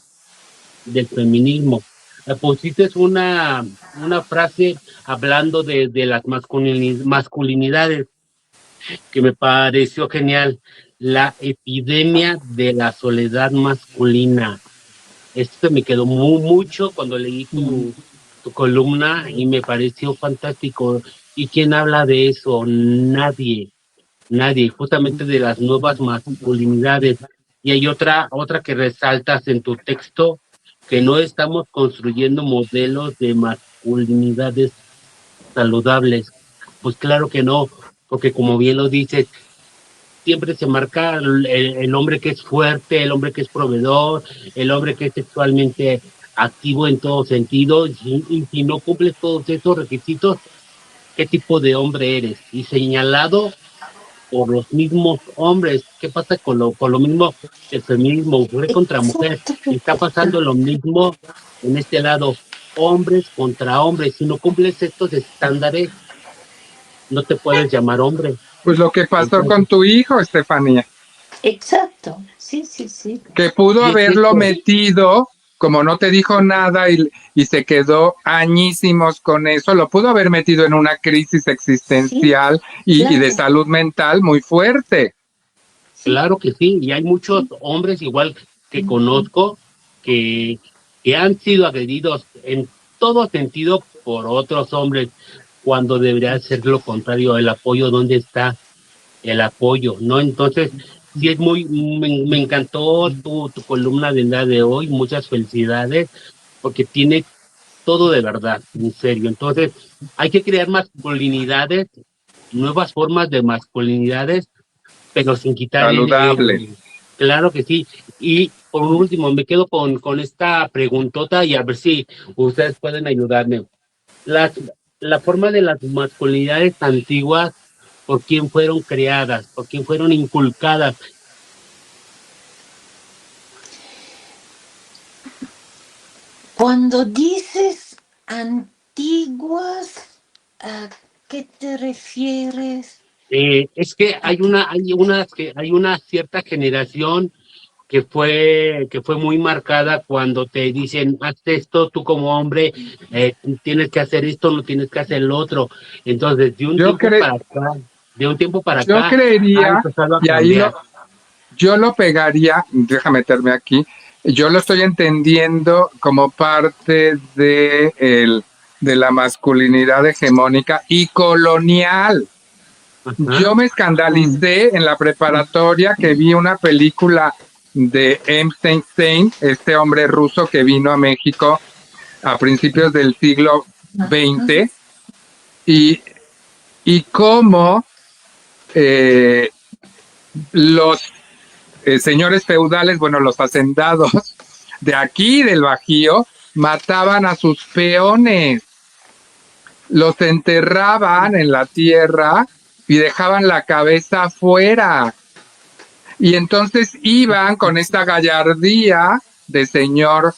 del feminismo. pusiste una frase hablando de las masculinidades que me pareció genial. La epidemia de la soledad masculina. Esto me quedó mucho cuando leí tu columna y me pareció fantástico. ¿Y quién habla de eso? Nadie, nadie, justamente de las nuevas masculinidades. Y hay otra que resaltas en tu texto, que no estamos construyendo modelos de masculinidades saludables. Pues claro que no, porque como bien lo dices, siempre se marca el hombre que es fuerte, el hombre que es proveedor, el hombre que es sexualmente activo en todo sentido, y si no cumples todos esos requisitos, ¿qué tipo de hombre eres? Y señalado por los mismos hombres. ¿Qué pasa con lo mismo el feminismo, mujer contra mujer? Exacto, Está perfecto. pasando lo mismo en este lado, hombres contra hombres. Si no cumples estos estándares, no te puedes llamar hombre. Pues lo que pasó con Entonces, tu hijo, Estefanía, Exacto, sí, sí, sí. que pudo sí es haberlo eso. metido, como no te dijo nada y se quedó añísimos con eso, lo pudo haber metido en una crisis Sí, existencial y de claro, salud mental muy fuerte. sí. Claro que sí, y hay muchos Sí. hombres igual que Ujú. conozco que, que han sido agredidos en todo sentido por otros hombres, cuando debería ser lo contrario, el apoyo, ¿dónde está el apoyo? ¿No? Entonces, sí es me encantó tu columna del día de hoy, muchas felicidades, porque tiene todo de verdad, en serio. Entonces, hay que crear masculinidades, nuevas formas de masculinidades, pero sin quitar Saludable. claro que sí. Y por último, me quedo con esta preguntota y a ver si ustedes pueden ayudarme. Las, la forma de las masculinidades antiguas, ¿por quién fueron creadas? ¿Por quién fueron inculcadas? Cuando dices antiguas, ¿a qué te refieres? Es que hay una cierta generación que fue muy marcada cuando te dicen, haz esto, tú como hombre, tienes que hacer esto, no tienes que hacer lo otro. Entonces, Yo, cre de un tiempo para yo acá, ha creería, empezado a y ahí cambiar. yo lo pegaría, déjame meterme aquí, yo lo estoy entendiendo como parte de la masculinidad hegemónica y colonial. Ajá. Yo me escandalicé en la preparatoria que vi una película de Einstein, este hombre ruso que vino a México a principios del siglo Ajá. XX, y, y cómo eh, los señores feudales, bueno, los hacendados de aquí del Bajío, mataban a sus peones, los enterraban en la tierra y dejaban la cabeza afuera. Y entonces iban con esta gallardía de señor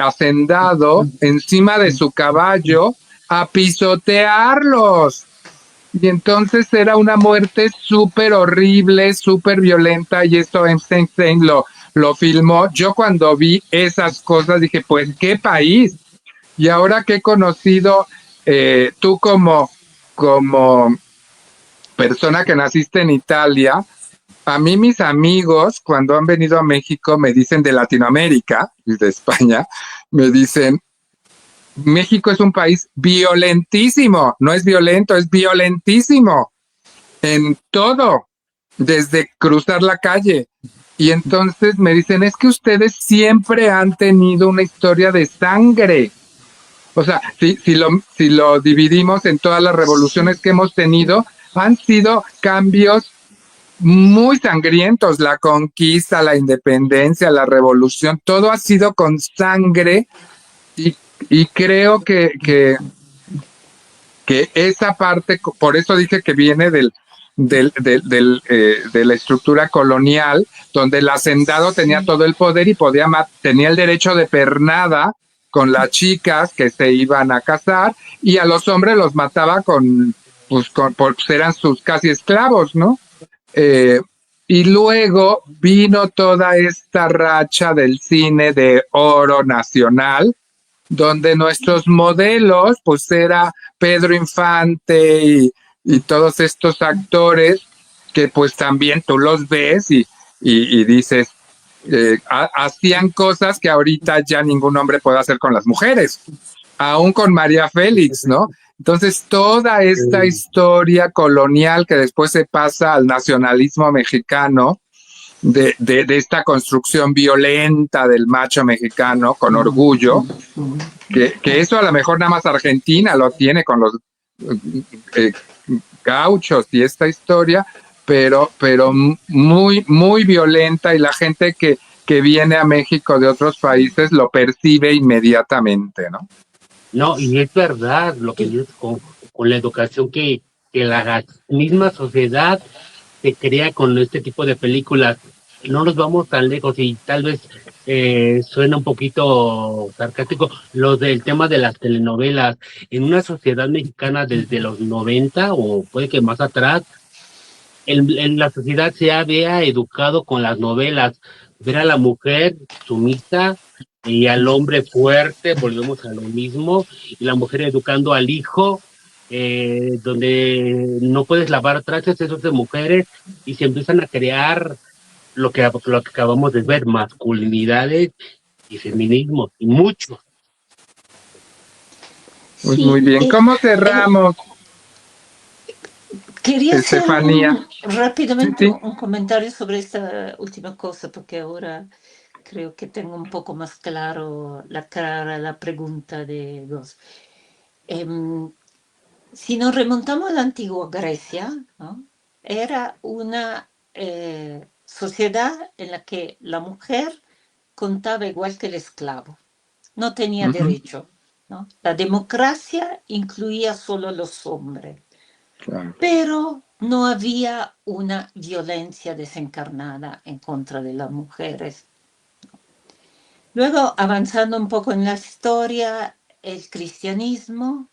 hacendado encima de su caballo a pisotearlos. Y entonces era una muerte súper horrible, súper violenta, y esto Einstein lo filmó. Yo cuando vi esas cosas dije, pues, ¿qué país? Y ahora que he conocido, tú como persona que naciste en Italia, a mí mis amigos cuando han venido a México me dicen de Latinoamérica y de España, me dicen, México es un país violentísimo, no es violento, es violentísimo en todo, desde cruzar la calle. Y entonces me dicen, es que ustedes siempre han tenido una historia de sangre. O sea, si lo dividimos en todas las Sí, revoluciones que hemos sí. tenido, han sido cambios muy sangrientos, la conquista, la independencia, la revolución, todo ha sido con sangre y, y creo que esa parte, por eso dije que viene de la estructura colonial, donde el hacendado tenía Sí. todo el poder y tenía el derecho de pernada con las chicas que se iban a casar y a los hombres los mataba porque eran sus casi esclavos, ¿no? Eh, y luego vino toda esta racha del cine de oro nacional, donde nuestros modelos, pues era Pedro Infante y todos estos actores que pues también tú los ves y dices, hacían cosas que ahorita ya ningún hombre puede hacer con las mujeres, aún con María Félix, ¿no? Entonces, toda esta historia colonial que después se pasa al nacionalismo mexicano, de esta construcción violenta del macho mexicano con orgullo, que eso a lo mejor nada más Argentina lo tiene con los eh, gauchos y esta historia, pero muy, muy violenta y la gente que viene a México de otros países lo percibe inmediatamente, ¿no? No, y es verdad lo que dices con la educación que la misma sociedad se crea con este tipo de películas. No nos vamos tan lejos y tal vez suena un poquito sarcástico lo del tema de las telenovelas. En una sociedad mexicana desde los 90 o puede que más atrás, en la sociedad se había educado con las novelas, ver a la mujer sumisa y al hombre fuerte, volvemos a lo mismo, y la mujer educando al hijo, donde no puedes lavar trastes, esos de mujeres, y se empiezan a crear lo que acabamos de ver, masculinidades y feminismo, y mucho. Pues Sí, muy bien. ¿Cómo cerramos, quería hacer Estefanía? rápidamente Sí, un comentario sobre esta última cosa, porque ahora creo que tengo un poco más clara la pregunta de Gus. Si nos remontamos a la antigua Grecia, ¿no? Era una sociedad en la que la mujer contaba igual que el esclavo, no tenía uh-huh, derecho, ¿no? La democracia incluía solo a los hombres, claro. pero no había una violencia desencarnada en contra de las mujeres. Luego, avanzando un poco en la historia, el cristianismo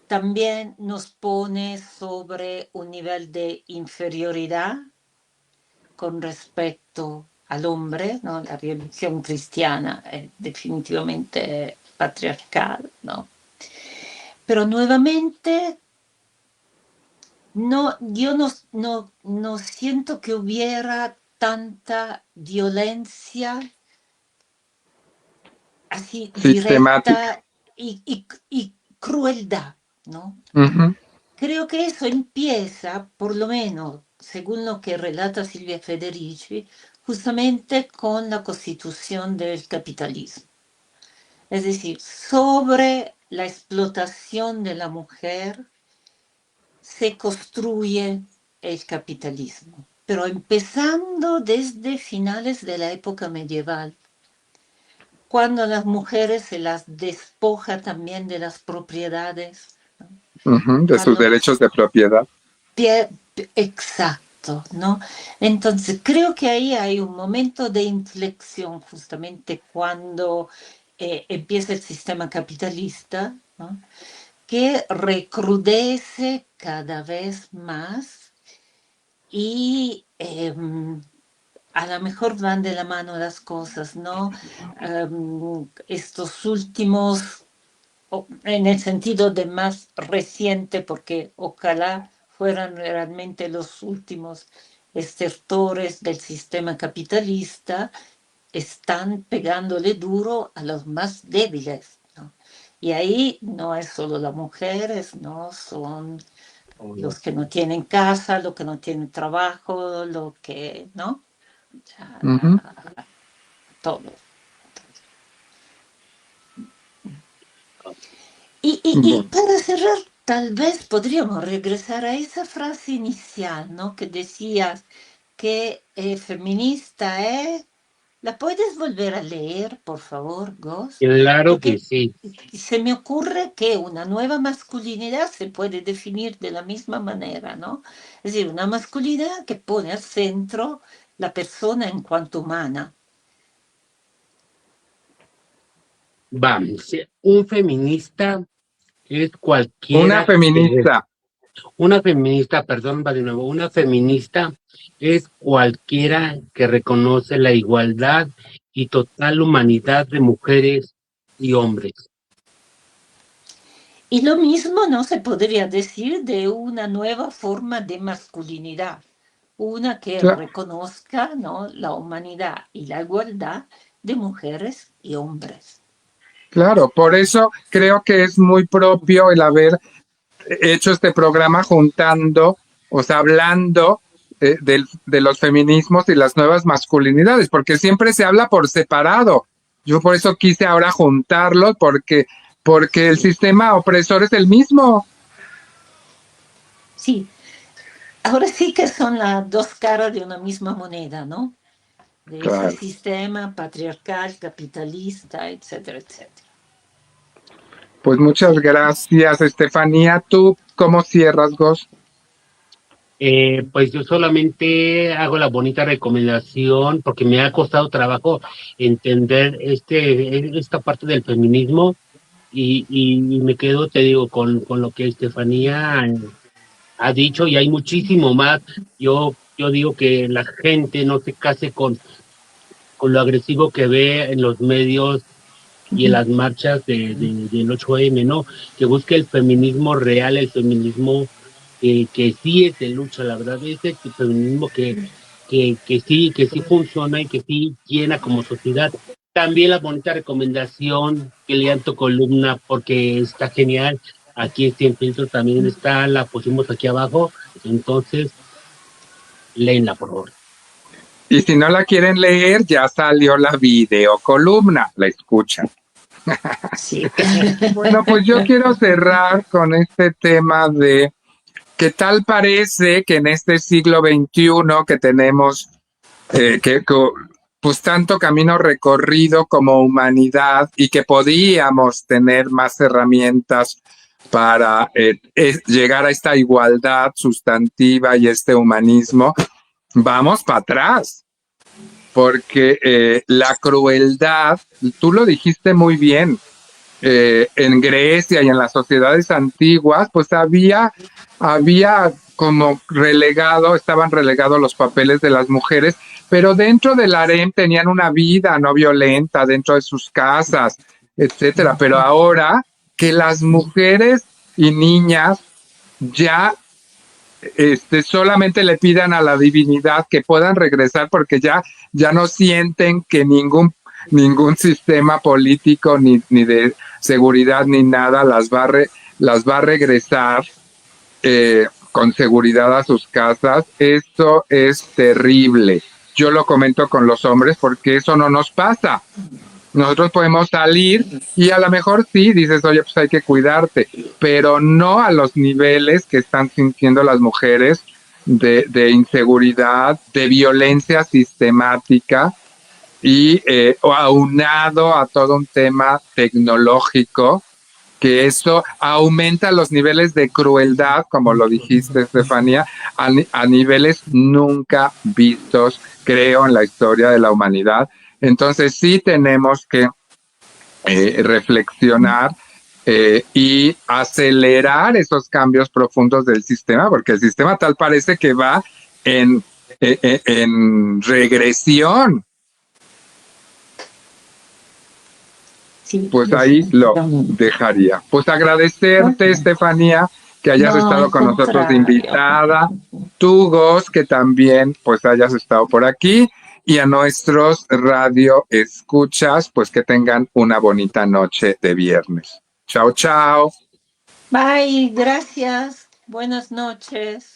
también nos pone sobre un nivel de inferioridad con respecto al hombre, ¿no? La religión cristiana es definitivamente patriarcal, ¿no? Pero nuevamente, no, yo no siento que hubiera tanta violencia así Sistemática. directa y crueldad, ¿no? Uh-huh, Creo que eso empieza, por lo menos, según lo que relata Silvia Federici, justamente con la constitución del capitalismo. Es decir, sobre la explotación de la mujer se construye el capitalismo, pero empezando desde finales de la época medieval, cuando a las mujeres se las despoja también de las propiedades, ¿no? uh-huh, de sus Cuando derechos de propiedad. Exacto, ¿no? Entonces, creo que ahí hay un momento de inflexión justamente cuando empieza el sistema capitalista, ¿no? Que recrudece cada vez más y a lo mejor van de la mano las cosas, ¿no? Estos últimos en el sentido de más reciente, porque ojalá fueran realmente los últimos estertores del sistema capitalista, están pegándole duro a los más débiles, ¿no? Y ahí no es solo las mujeres, no son los que no tienen casa, los que no tienen trabajo, lo que, ¿no? O sea, Uh-huh. todo. Y Bueno, para cerrar, tal vez podríamos regresar a esa frase inicial, ¿no? Que decías que feminista es. ¿La puedes volver a leer, por favor, Gos? Claro que Porque sí. se me ocurre que una nueva masculinidad se puede definir de la misma manera, ¿no? Es decir, una masculinidad que pone al centro la persona en cuanto humana. Vamos, un feminista es una cualquiera feminista. una feminista, perdón, va de nuevo, una feminista es cualquiera que reconoce la igualdad y total humanidad de mujeres y hombres. Y lo mismo no se podría decir de una nueva forma de masculinidad, una que reconozca, ¿no?, la humanidad y la igualdad de mujeres y hombres. Claro, por eso creo que es muy propio el haber hecho este programa juntando, o sea, hablando de los feminismos y las nuevas masculinidades, porque siempre se habla por separado. Yo por eso quise ahora juntarlos, porque el sistema opresor es el mismo. Sí, ahora sí que son las dos caras de una misma moneda, ¿no? De Claro. ese sistema patriarcal, capitalista, etcétera, etcétera. Pues muchas gracias, Estefanía. ¿Tú cómo cierras, Gos? Pues yo solamente hago la bonita recomendación porque me ha costado trabajo entender esta parte del feminismo y me quedo, te digo, con lo que Estefanía ha dicho y hay muchísimo más. Yo digo que la gente no se case con lo agresivo que ve en los medios y en las marchas del 8M, ¿no? Que busque el feminismo real, el feminismo que sí es de lucha, la verdad, es el feminismo que sí funciona y que sí llena como sociedad. También la bonita recomendación que lean tu columna porque está genial. Aquí en Cien Filtros también está, la pusimos aquí abajo, entonces léenla, por favor. Y si no la quieren leer, ya salió la videocolumna, la escuchan. Sí. Bueno, pues yo quiero cerrar con este tema de qué tal parece que en este siglo XXI que tenemos pues tanto camino recorrido como humanidad y que podíamos tener más herramientas para llegar a esta igualdad sustantiva y este humanismo, vamos para atrás, porque la crueldad, tú lo dijiste muy bien, en Grecia y en las sociedades antiguas, pues había como estaban relegados los papeles de las mujeres, pero dentro del harem tenían una vida no violenta dentro de sus casas, etcétera. Pero ahora que las mujeres y niñas ya solamente le pidan a la divinidad que puedan regresar porque ya no sienten que ningún sistema político ni de seguridad ni nada las va a regresar con seguridad a sus casas. Esto es terrible. Yo lo comento con los hombres porque eso no nos pasa. Nosotros podemos salir y a lo mejor sí dices, oye, pues hay que cuidarte, pero no a los niveles que están sintiendo las mujeres de inseguridad, de violencia sistemática y aunado a todo un tema tecnológico, que eso aumenta los niveles de crueldad, como lo dijiste, Estefanía, a niveles nunca vistos, creo, en la historia de la humanidad. Entonces sí tenemos que reflexionar y acelerar esos cambios profundos del sistema, porque el sistema tal parece que va en regresión. Sí, Pues ahí lo dejaría. Pues agradecerte, Estefanía, que hayas estado con nosotros de invitada. Tú, Gos, que también pues hayas estado por aquí. Y a nuestros radio escuchas, pues que tengan una bonita noche de viernes. Chao, chao. Bye, gracias. Buenas noches.